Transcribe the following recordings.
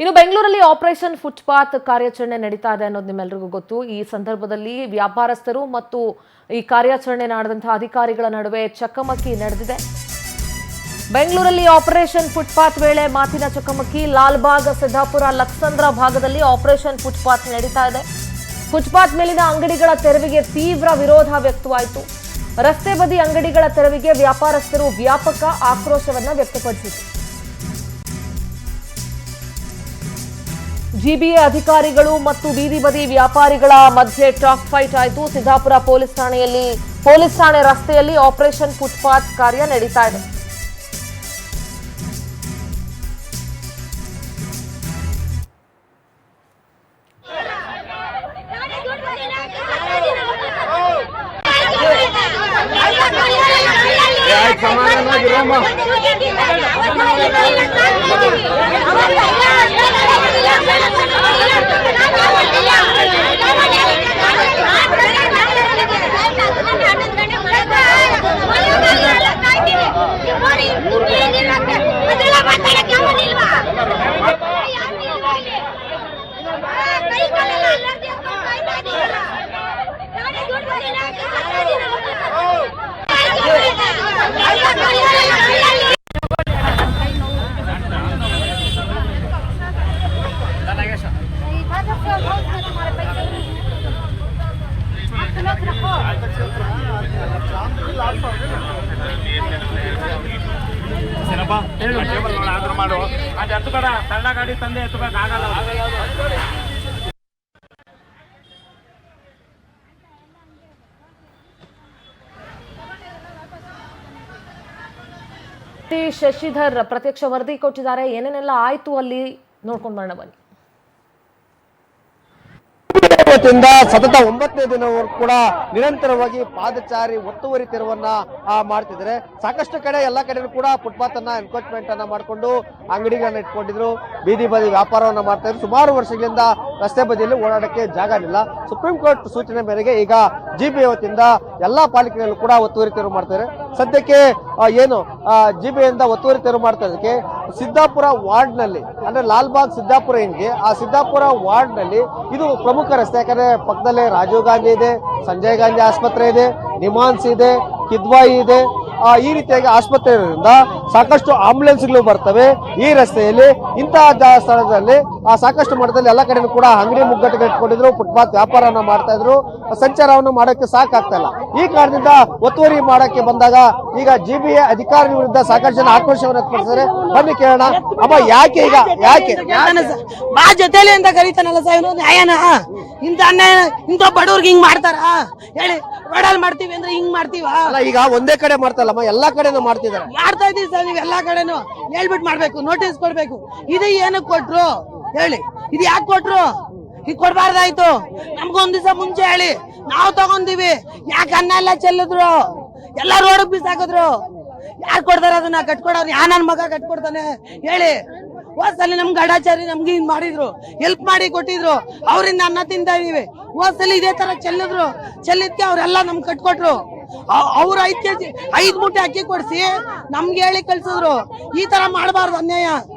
ಇನ್ನು ಬೆಂಗಳೂರಲ್ಲಿ operation footpath ಕಾರ್ಯಾಚರಣೆ ನಡೀತಾ ಇದೆ ಅನ್ನೋದು ನಿಮ್ಮೆಲ್ಲರಿಗೂ ಗೊತ್ತು. ಈ ಸಂದರ್ಭದಲ್ಲಿ ವ್ಯಾಪಾರಸ್ಥರು ಮತ್ತು ಈ ಕಾರ್ಯಾಚರಣೆ ನಡೆದಂತಹ ಅಧಿಕಾರಿಗಳ ನಡುವೆ ಚಕಮಕಿ ನಡೆದಿದೆ. ಬೆಂಗಳೂರಲ್ಲಿ ಆಪರೇಷನ್ ಫುಟ್ಪಾತ್ ವೇಳೆ ಮಾತಿನ ಚಕಮಕಿ. ಲಾಲ್ಬಾಗ್, ಸಿದ್ದಾಪುರ, ಲಕ್ಸಂದ್ರ ಭಾಗದಲ್ಲಿ ಆಪರೇಷನ್ ಫುಟ್ಪಾತ್ ನಡೀತಾ ಇದೆ. ಫುಟ್ಪಾತ್ ಮೇಲಿನ ಅಂಗಡಿಗಳ ತೆರವಿಗೆ ತೀವ್ರ ವಿರೋಧ ವ್ಯಕ್ತವಾಯಿತು. ರಸ್ತೆ ಬದಿ ಅಂಗಡಿಗಳ ತೆರವಿಗೆ ವ್ಯಾಪಾರಸ್ಥರು ವ್ಯಾಪಕ ಆಕ್ರೋಶವನ್ನ ವ್ಯಕ್ತಪಡಿಸಿದರು. ಜಿಬಿಎ ಅಧಿಕಾರಿಗಳು ಮತ್ತು ಬೀದಿ ಬದಿ ವ್ಯಾಪಾರಿಗಳ ಮಧ್ಯೆ ಟಾಕ್ ಫೈಟ್ ಆಯಿತು. ಸಿದ್ದಾಪುರ ಪೊಲೀಸ್ ಠಾಣೆ ರಸ್ತೆಯಲ್ಲಿ ಆಪರೇಷನ್ ಫುಟ್ಪಾತ್ ಕಾರ್ಯ ನಡೀತಾ ಇದೆ. ತಳ್ಳ ಗಾಡಿ ತಂದೆ ಎತ್ತಬೇಕಾಗಲ್ಲ. ಶಶಿಧರ್ ಪ್ರತ್ಯಕ್ಷ ವರದಿ ಕೊಟ್ಟಿದ್ದಾರೆ. ಏನೇನೆಲ್ಲ ಆಯ್ತು ಅಲ್ಲಿ ನೋಡ್ಕೊಂಡು ಬರೋಣ ಬನ್ನಿ. ಇವತ್ತಿಂದ ಸತತ 9ನೇ ದಿನವರೆಗೂ ಕೂಡ ನಿರಂತರವಾಗಿ ಪಾದಚಾರಿ ಒತ್ತುವರಿ ತೆರವನ್ನ ಮಾಡ್ತಿದ್ದಾರೆ. ಸಾಕಷ್ಟು ಕಡೆ ಎಲ್ಲ ಕಡೆ ಕೂಡ ಫುಟ್ಪಾತ್ ಅನ್ನ ಎನ್ಕ್ರೋಚ್ಮೆಂಟ್ ಅನ್ನ ಮಾಡಿಕೊಂಡು ಅಂಗಡಿಗಳನ್ನ ಇಟ್ಕೊಂಡಿದ್ರು, ಬೀದಿ ಬದಿ ವ್ಯಾಪಾರವನ್ನ ಮಾಡ್ತಾ ಇದ್ರು. ಸುಮಾರು ವರ್ಷಗಳಿಂದ ರಸ್ತೆ ಬದಿಯಲ್ಲಿ ಓಡಾಡಕ್ಕೆ ಜಾಗ ಇಲ್ಲ. ಸುಪ್ರೀಂ ಕೋರ್ಟ್ ಸೂಚನೆ ಮೇರೆಗೆ ಈಗ ಜಿಬಿಎ ವತಿಯಿಂದ ಎಲ್ಲಾ ಪಾಲಿಕೆಗಳಲ್ಲೂ ಕೂಡ ಒತ್ತುವರಿ ತೆರವು ಮಾಡ್ತಾರೆ. ಸದ್ಯಕ್ಕೆ ಏನು ಜಿಬಿಎಯಿಂದ ಒತ್ತುವರಿ ತೆರವು ಮಾಡ್ತಾ ಇದಕ್ಕೆ ಸಿದ್ದಾಪುರ ವಾರ್ಡ್ ನಲ್ಲಿ, ಅಂದ್ರೆ ಲಾಲ್ಬಾಗ್ ಸಿದ್ದಾಪುರ ಏನ್ಗೆ ಆ ಸಿದ್ದಾಪುರ ವಾರ್ಡ್ ನಲ್ಲಿ ಇದು ಪ್ರಮುಖ ರಸ್ತೆ. ಯಾಕಂದ್ರೆ ಪಕ್ಕದಲ್ಲೇ ರಾಜೀವ್ ಗಾಂಧಿ ಇದೆ, ಸಂಜಯ್ ಗಾಂಧಿ ಆಸ್ಪತ್ರೆ ಇದೆ, ನಿಮಾನ್ಸ್ ಇದೆ, ಕಿದ್ವಾಯಿ ಇದೆ. ಈ ರೀತಿಯಾಗಿ ಆಸ್ಪತ್ರೆ ಇರೋದ್ರಿಂದ ಸಾಕಷ್ಟು ಆಂಬುಲೆನ್ಸ್ಗಳು ಬರ್ತವೆ ಈ ರಸ್ತೆಯಲ್ಲಿ. ಇಂತಹ ಸ್ಥಳದಲ್ಲಿ ಸಾಕಷ್ಟು ಮಟ್ಟದಲ್ಲಿ ಎಲ್ಲ ಕಡೆ ಕೂಡ ಅಂಗಡಿ ಮುಗ್ಗಟ್ಟುಗಳು ಇಟ್ಕೊಂಡಿದ್ರು, ಫುಟ್ಪಾತ್ ವ್ಯಾಪಾರವನ್ನ ಮಾಡ್ತಾ ಇದ್ರು. ಸಂಚಾರವನ್ನು ಮಾಡೋಕೆ ಸಾಕಾಗ್ತಾ ಇಲ್ಲ. ಈ ಕಾರಣದಿಂದ ಒತ್ತುವರಿ ಮಾಡಕ್ಕೆ ಬಂದಾಗ ಈಗ ಜಿಬಿಎ ಅಧಿಕಾರಿ ವಿರುದ್ಧ ಸಾಕಷ್ಟು ಜನ ಆಕ್ರೋಶವನ್ನು ವ್ಯಕ್ತಪಡಿಸಿದ್ದಾರೆ. ಬನ್ನಿ ಕೇಳೋಣ. ಅಮ್ಮ ಯಾಕೆ ಈಗ ಯಾಕೆ ಬಾ ಜೊತೆಲಿ ಅಂತ ಕರೀತಾನಲ್ಲ ಸಾಹೇಬ್, ನ್ಯಾಯನ ಇಂತ ಅನ್ಯಾಯ ಇಂತ ಬಡವ್ರಿಗೆ ಹಿಂಗ್ ಮಾಡ್ತಾರ ಹೇಳಿ? ರೋಡಲ್ಲಿ ಮಾಡ್ತೀವಿ ಅಂದ್ರೆ ಹಿಂಗ್ ಮಾಡ್ತೀವ? ಈಗ ಒಂದೇ ಕಡೆ ಮಾಡ್ತಲ್ಲಮ್ಮ, ಎಲ್ಲಾ ಕಡೆನೂ ಮಾಡ್ತಿದ್ದಾರೆ. ಮಾಡ್ತಾ ಇದೀವಿ ಸರ್, ನೀವು ಎಲ್ಲಾ ಕಡೆನು ಹೇಳ್ಬಿಟ್ಟು ಮಾಡ್ಬೇಕು, ನೋಟಿಸ್ ಕೊಡ್ಬೇಕು. ಇದು ಏನಕ್ಕೆ ಕೊಟ್ರು ಹೇಳಿ? ಇದು ಯಾಕೆ ಕೊಟ್ರು? ಇದು ಕೊಡ್ಬಾರ್ದಾಯ್ತು. ನಮ್ಗೊಂದ್ ದಿವಸ ಮುಂಚೆ ಹೇಳಿ, ನಾವು ತಗೊಂಡಿವಿ. ಯಾಕೆ ಅನ್ನ ಎಲ್ಲ ಚೆಲ್ಲಿದ್ರು, ಎಲ್ಲ ರೋಡ್ ಬಿಸಾಕಿದ್ರು? ಯಾರು ಕೊಡ್ತಾರ ಅದನ್ನ? ಕಟ್ಕೊಡೋರು ಯಾ ನನ್ ಮಗ ಕಟ್ಕೊಡ್ತಾನೆ ಹೇಳಿ? ಹೋದ್ಸಲಿ ನಮ್ ಗಡಾಚಾರಿ ನಮ್ಗೆ ಹಿಂಗ್ ಮಾಡಿದ್ರು, ಹೆಲ್ಪ್ ಮಾಡಿ ಕೊಟ್ಟಿದ್ರು, ಅವ್ರಿಂದ ಅನ್ನ ತಿಂತಾ ಇದೀವಿ. ಹೋದ್ಸಲಿ ಇದೇ ತರ ಚೆಲ್ಲಿದ್ಕೆ ಅವ್ರೆಲ್ಲ ನಮ್ಗೆ ಕಟ್ಕೊಟ್ರು. ಅವ್ರು 5 kg 5 ಮೂಟೆ ಅಕ್ಕಿ ಕೊಡ್ಸಿ ನಮ್ಗೆ ಹೇಳಿ ಕಳ್ಸಿದ್ರು. ಈ ತರ ಮಾಡಬಾರ್ದು, ಅನ್ಯಾಯ,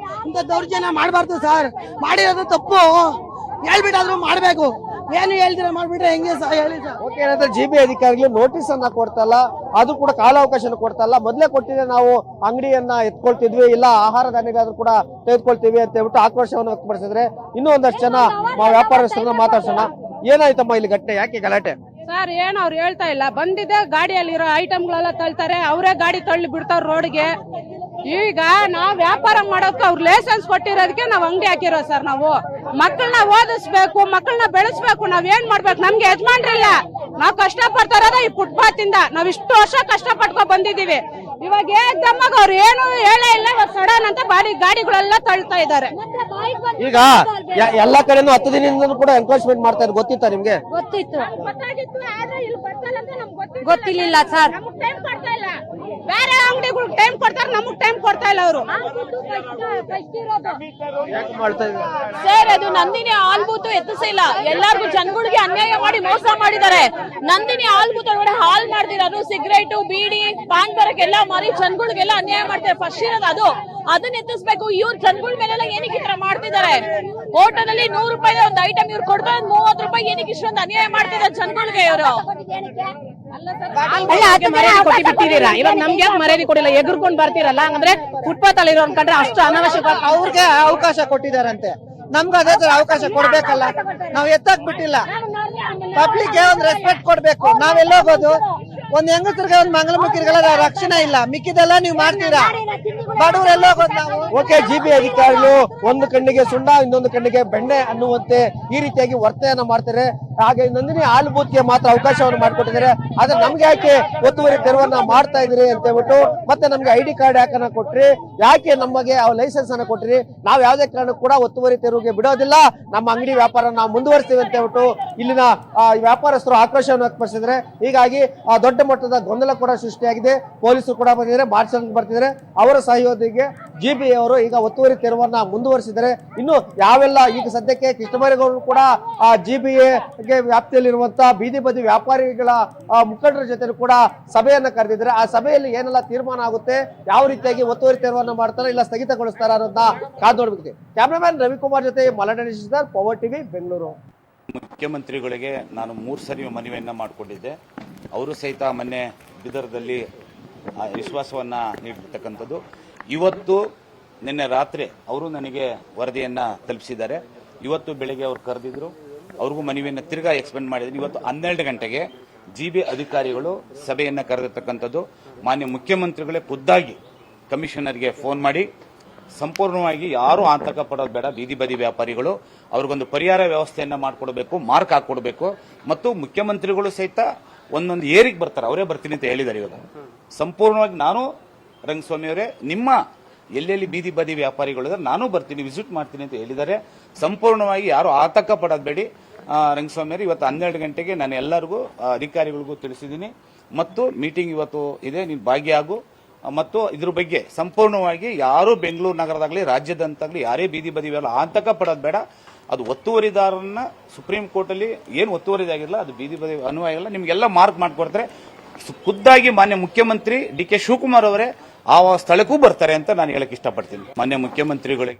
ಇಂತ ದೌರ್ಜನ್ಯ ಮಾಡಬಾರ್ದು ಸರ್. ಮಾಡಿರೋದು ತಪ್ಪು, ಹೇಳ್ಬಿಟ್ಟಾದ್ರು ಮಾಡ್ಬೇಕು. ಏನು ಹೇಳ್ತೀರ ಮಾಡ್ಬಿಟ್ರೆ ಹೆಂಗೆ ಸರ್ ಹೇಳಿ ಸರ್? ಓಕೆ, ಏನಂದ್ರೆ ಜಿಬಿ ಅಧಿಕಾರಿಗಳು ನೋಟಿಸ್ ಅನ್ನ ಕೊಡ್ತಲ್ಲ, ಅದು ಕೂಡ ಕಾಲಾವಕಾಶ ಕೊಡ್ತಲ್ಲ. ಮೊದಲೇ ಕೊಟ್ಟಿದ್ರೆ ನಾವು ಅಂಗಡಿಯನ್ನ ಎತ್ಕೊಳ್ತಿದ್ವಿ, ಇಲ್ಲ ಆಹಾರ ಧಾನ್ಯಗಳಾದ್ರೂ ಕೂಡ ತೆಗೆದುಕೊಳ್ತೀವಿ ಅಂತ ಹೇಳ್ಬಿಟ್ಟು ಆಕ್ರೋಶವನ್ನು ವ್ಯಕ್ತಪಡಿಸಿದ್ರೆ. ಇನ್ನೂ ಒಂದಷ್ಟು ಜನ ವ್ಯಾಪಾರಸ್ಥರನ್ನ ಮಾತಾಡ್ಸೋಣ. ಏನಾಯ್ತಮ್ಮ ಇಲ್ಲಿ ಘಟನೆ? ಯಾಕೆ ಗಲಾಟೆ? ಸರ್ ಏನು ಅವ್ರು ಹೇಳ್ತಾ ಇಲ್ಲ. ಬಂದಿದೆ ಗಾಡಿಯಲ್ಲಿರೋ ಐಟಮ್ಗಳೆಲ್ಲ ತಳ್ತಾರೆ, ಅವರೇ ಗಾಡಿ ತಳ್ಳಿ ಬಿಡ್ತಾವ್ರ ರೋಡ್ಗೆ. ಈಗ ನಾವ್ ವ್ಯಾಪಾರ ಮಾಡೋದಕ್ಕೆ ಅವ್ರು ಲೈಸೆನ್ಸ್ ಕೊಟ್ಟಿರೋದಕ್ಕೆ ನಾವ್ ಅಂಗಡಿ ಹಾಕಿರೋ ಸರ್. ನಾವು ಮಕ್ಕಳನ್ನ ಓದಿಸ್ಬೇಕು, ಮಕ್ಕಳನ್ನ ಬೆಳೆಸ್ಬೇಕು. ನಾವ್ ಏನ್ ಮಾಡ್ಬೇಕು? ನಮ್ಗೆ ಯಜಮಾನ್ರಿಲ್ಲ. ನಾವ್ ಕಷ್ಟ ಪಡ್ತಾ ಇರೋದ ಈ ಫುಟ್ಪಾತ್ ಇಂದ. ನಾವ್ ಇಷ್ಟು ವರ್ಷ ಕಷ್ಟ ಪಟ್ಕೊ ಬಂದಿದೀವಿ. ಇವಾಗ ಏಕದಮ್ಮಾಗ ಅವ್ರು ಏನು ಹೇಳೇ ಇಲ್ಲ. ಇವಾಗ ಸಡನ್ ಅಂತ ಗಾಡಿಗಳೆಲ್ಲ ತಳ್ತಾ ಇದಾರೆ. ಈಗ ಎಲ್ಲಾ ಕಡೆನೂ 10 ದಿನದಿಂದ ಕೂಡ ಎನ್ಕ್ರೋಚ್ಮೆಂಟ್ ಮಾಡ್ತಾ ಇದ್ರು. ಗೊತ್ತಿತ್ತಾ ನಿಮ್ಗೆ? ಗೊತ್ತಿತ್ತು, ಗೊತ್ತಿರ್ಲಿಲ್ಲ ಸರ್. ಬೇರೆ ಅಂಗಡಿಗಳು ಟೈಮ್ ಕೊಡ್ತಾರೆ, ನಮಗ್ ಟೈಮ್ ಕೊಡ್ತಾ ಇಲ್ಲ ಅವರು. ಸರ್ ಅದು ನಂದಿನಿ ಹಾಲ್ ಬೂತ್ ಎತ್ತಿಸಿಲ್ಲ, ಎಲ್ಲಾರ್ಗು ಜನಗಳಿಗೆ ಅನ್ಯಾಯ ಮಾಡಿ ಮೋಸ ಮಾಡಿದ್ದಾರೆ. ನಂದಿನಿ ಹಾಲ್ ಬೂತ್ ಒಳಗಡೆ ಹಾಲ್ ಮಾಡ್ತಿರೋದು, ಸಿಗರೇಟು, ಬೀಡಿ, ಪಾನ್ ಬರಕ್ ಎಲ್ಲ ಮಾರಿ ಜನಗಳಿಗೆಲ್ಲ ಅನ್ಯಾಯ ಮಾಡ್ತಾರೆ. ಫಸ್ಟ್ ಇರೋದು ಅದು. ಅದನ್ನ ಎತ್ತಿಸ್ಬೇಕು. ಇವ್ರು ಜನಗಳ ಮೇಲೆಲ್ಲ ಏನಕ್ಕೆ ಈ ತರ ಮಾಡ್ತಿದ್ದಾರೆ? ಹೋಟೆಲಲ್ಲಿ 100 ರೂಪಾಯಿ ಒಂದು ಐಟಮ್ ಇವ್ರು ಕೊಡ್ತಾರೆ, 30 ರೂಪಾಯಿ ಏನಕ್ಕೆ ಇಷ್ಟೊಂದು ಅನ್ಯಾಯ ಮಾಡ್ತಿದ್ದಾರೆ ಜನಗಳಿಗೆ ಇವರು? ಮರ್ಯಾದೆ ಕೊಟ್ಟು ಬಿಟ್ಟಿದ್ದೀರಾ, ಇವಾಗ ನಮ್ಗೆ ಮರ್ಯಾದೆ ಕೊಡಿಲ್ಲ, ಎಗರ್ಕೊಂಡ್ ಬರ್ತೀರಲ್ಲ. ಹಂಗಂದ್ರೆ ಫುಟ್ಪಾತ್ ಅಲ್ಲಿ ಇರೋ ಕಂಡ್ರೆ ಅಷ್ಟು ಅನಾವಶ್ಯಕ. ಅವ್ರಿಗೆ ಅವಕಾಶ ಕೊಟ್ಟಿದಾರಂತೆ, ನಮ್ಗೆ ಅದೇ ತರ ಅವಕಾಶ ಕೊಡ್ಬೇಕಲ್ಲ. ನಾವ್ ಎತ್ತಕ್ ಬಿಟ್ಟಿಲ್ಲ, ಪಬ್ಲಿಕ್ ಒಂದು ರೆಸ್ಪೆಕ್ಟ್ ಕೊಡ್ಬೇಕು. ನಾವೆಲ್ಲೋಗೋದು ಒಂದ್ ಹೆಂಗಸರಿಗೆ ಒಂದ್ ಮಂಗಲಮುಖಿರಿಗೆಲ್ಲ ರಕ್ಷಣೆ ಇಲ್ಲ, ಮಿಕ್ಕಿದೆಲ್ಲ ನೀವು ಮಾಡ್ತೀರಾ. ಬಡವ್ರು ಎಲ್ಲೋಗೋದು ನಾವು. ಓಕೆ, ಜಿಬಿ ಅಧಿಕಾರಿಗಳು ಒಂದು ಕಣ್ಣಿಗೆ ಸುಣ್ಣ ಇನ್ನೊಂದು ಕಣ್ಣಿಗೆ ಬೆಣ್ಣೆ ಅನ್ನುವಂತೆ ಈ ರೀತಿಯಾಗಿ ವರ್ತನೆಯನ್ನ ಮಾಡ್ತಾರೆ. ಹಾಗೆ ನಂದಿನಿ ಹಾಲು ಬೂತ್ಗೆ ಮಾತ್ರ ಅವಕಾಶವನ್ನು ಮಾಡಿಕೊಟ್ಟಿದ್ದಾರೆ. ಆದ್ರೆ ನಮ್ಗೆ ಯಾಕೆ ಒತ್ತುವರಿ ತೆರವನ್ನ ಮಾಡ್ತಾ ಇದ್ರಿ ಅಂತ ಹೇಳ್ಬಿಟ್ಟು ಮತ್ತೆ ನಮ್ಗೆ ಐಡಿ ಕಾರ್ಡ್ ಯಾಕನ್ನ ಕೊಟ್ರಿ, ಯಾಕೆ ನಮಗೆ ಲೈಸೆನ್ಸ್ ಅನ್ನ ಕೊಟ್ರಿ, ನಾವ್ ಯಾವ್ದೇ ಕಾರಣಕ್ಕೂ ಕೂಡ ಒತ್ತುವರಿ ತೆರವಿಗೆ ಬಿಡೋದಿಲ್ಲ, ನಮ್ಮ ಅಂಗಡಿ ವ್ಯಾಪಾರ ನಾವು ಮುಂದುವರಿಸ್ತೀವಿ ಅಂತ ಹೇಳ್ಬಿಟ್ಟು ಇಲ್ಲಿನ ವ್ಯಾಪಾರಸ್ಥರು ಆಕ್ರೋಶವನ್ನು ವ್ಯಕ್ತಪಡಿಸಿದ್ರೆ. ಹೀಗಾಗಿ ದೊಡ್ಡ ಮಟ್ಟದ ಗೊಂದಲ ಕೂಡ ಸೃಷ್ಟಿಯಾಗಿದೆ. ಪೊಲೀಸರು ಕೂಡ ಬಂದಿದ್ದಾರೆ, ಮಾರ್ಷಲ್ ಬರ್ತಿದ್ದಾರೆ. ಅವರ ಸಹಯೋಗಿಗೆ ಜಿಬಿ ಅವರು ಈಗ ಒತ್ತುವರಿ ತೆರವನ್ನ ಮುಂದುವರಿಸಿದ್ದಾರೆ. ಇನ್ನು ಯಾವೆಲ್ಲ ಈಗ ಸದ್ಯಕ್ಕೆ ಕೃಷ್ಣಬೈರೇಗೌಡರು ಕೂಡ ಜಿಬಿಎಗೆ ವ್ಯಾಪ್ತಿಯಲ್ಲಿರುವಂತಹ ಬೀದಿ ಬದಿ ವ್ಯಾಪಾರಿಗಳ ಮುಖಂಡರ ಜೊತೆ ಕೂಡ ಸಭೆಯನ್ನ ಕರೆದಿದ್ದಾರೆ. ಆ ಸಭೆಯಲ್ಲಿ ಏನೆಲ್ಲ ತೀರ್ಮಾನ ಆಗುತ್ತೆ, ಯಾವ ರೀತಿಯಾಗಿ ಒತ್ತುವರಿ ತೆರವನ್ನ ಮಾಡ್ತಾರೆ, ಇಲ್ಲ ಸ್ಥಗಿತಗೊಳಿಸ್ತಾರ ಅನ್ನೋದನ್ನ ಕಾದು ನೋಡ್ಬೇಕು. ಕ್ಯಾಮ್ರಾಮನ್ ರವಿಕುಮಾರ್ ಜೊತೆ ಮಲನಾಡಿ ಪವರ್ ಟಿವಿ, ಬೆಂಗಳೂರು. ಮುಖ್ಯಮಂತ್ರಿಗಳಿಗೆ ನಾನು 3 ಸರಿ ಮನವಿಯನ್ನ ಮಾಡಿಕೊಂಡಿದ್ದೆ. ಅವರು ಸಹಿತ ಮೊನ್ನೆ ಬಿದರ್ದಲ್ಲಿ ವಿಶ್ವಾಸವನ್ನ ನೀಡಿರ್ತಕ್ಕಂಥದ್ದು. ಇವತ್ತು ನಿನ್ನೆ ರಾತ್ರಿ ಅವರು ನನಗೆ ವರದಿಯನ್ನ ತಲುಪಿಸಿದ್ದಾರೆ. ಇವತ್ತು ಬೆಳಿಗ್ಗೆ ಅವ್ರು ಕರೆದಿದ್ರು, ಅವ್ರಿಗೂ ಮನವಿಯನ್ನ ತಿರ್ಗಾ ಎಕ್ಸ್ಪೆಂಡ್ ಮಾಡಿದ್ದೀನಿ. ಇವತ್ತು 12 ಗಂಟೆಗೆ ಜಿಬಿ ಅಧಿಕಾರಿಗಳು ಸಭೆಯನ್ನ ಕರೆದಿರ್ತಕ್ಕಂಥದ್ದು. ಮಾನ್ಯ ಮುಖ್ಯಮಂತ್ರಿಗಳೇ ಖುದ್ದಾಗಿ ಕಮಿಷನರ್ಗೆ ಫೋನ್ ಮಾಡಿ ಸಂಪೂರ್ಣವಾಗಿ ಯಾರು ಆತಂಕ ಪಡೋದು ಬೇಡ, ಬೀದಿ ಬದಿ ವ್ಯಾಪಾರಿಗಳು ಅವ್ರಿಗೊಂದು ಪರಿಹಾರ ವ್ಯವಸ್ಥೆಯನ್ನ ಮಾಡಿಕೊಡ್ಬೇಕು, ಮಾರ್ಕ್ ಹಾಕೊಡ್ಬೇಕು. ಮತ್ತು ಮುಖ್ಯಮಂತ್ರಿಗಳು ಸಹಿತ ಒಂದೊಂದು ಏರಿಗೆ ಬರ್ತಾರೆ, ಅವರೇ ಬರ್ತೀನಿ ಅಂತ ಹೇಳಿದ್ದಾರೆ. ಇವಾಗ ಸಂಪೂರ್ಣವಾಗಿ ನಾನು ರಂಗಸ್ವಾಮಿ ಅವರೇ ನಿಮ್ಮ ಎಲ್ಲೆಲ್ಲಿ ಬೀದಿ ಬದಿ ವ್ಯಾಪಾರಿಗಳು ನಾನು ಬರ್ತೀನಿ, ವಿಸಿಟ್ ಮಾಡ್ತೀನಿ ಅಂತ ಹೇಳಿದ್ದಾರೆ. ಸಂಪೂರ್ಣವಾಗಿ ಯಾರು ಆತಂಕ ಪಡೋದು ಬೇಡಿ ರಂಗಸ್ವಾಮಿ ಅವರು. ಇವತ್ತು 12 ಗಂಟೆಗೆ ನಾನು ಎಲ್ಲರಿಗೂ ಅಧಿಕಾರಿಗಳಿಗೂ ತಿಳಿಸಿದ್ದೀನಿ. ಮತ್ತು ಮೀಟಿಂಗ್ ಇವತ್ತು ಇದೆ, ನೀನು ಭಾಗಿಯಾಗು. ಮತ್ತು ಇದ್ರ ಬಗ್ಗೆ ಸಂಪೂರ್ಣವಾಗಿ ಯಾರು ಬೆಂಗಳೂರು ನಗರದಾಗಲಿ ರಾಜ್ಯದಂತಾಗಲಿ ಯಾರೇ ಬೀದಿ ಬದಿ ಆತಂಕ ಪಡೋದು ಬೇಡ. ಅದು ಒತ್ತುವರಿದಾರನ್ನ ಸುಪ್ರೀಂ ಕೋರ್ಟ್ ಅಲ್ಲಿ ಏನು ಒತ್ತುವರಿದಾಗಿರಲ್ಲ, ಅದು ಬೀದಿ ಬದಿ ಅನ್ವಯ ಇಲ್ಲ, ನಿಮ್ಗೆಲ್ಲ ಮಾರ್ಕ್ ಮಾಡಿಕೊಡ್ತಾರೆ. ಖುದ್ದಾಗಿ ಮಾನ್ಯ ಮುಖ್ಯಮಂತ್ರಿ ಡಿ ಕೆ ಶಿವಕುಮಾರ್ ಅವರೇ ಆ ಸ್ಥಳಕ್ಕೂ ಬರ್ತಾರೆ ಅಂತ ನಾನು ಹೇಳಕ್ ಇಷ್ಟಪಡ್ತೀನಿ. ಮಾನ್ಯ ಮುಖ್ಯಮಂತ್ರಿಗಳಿಗೆ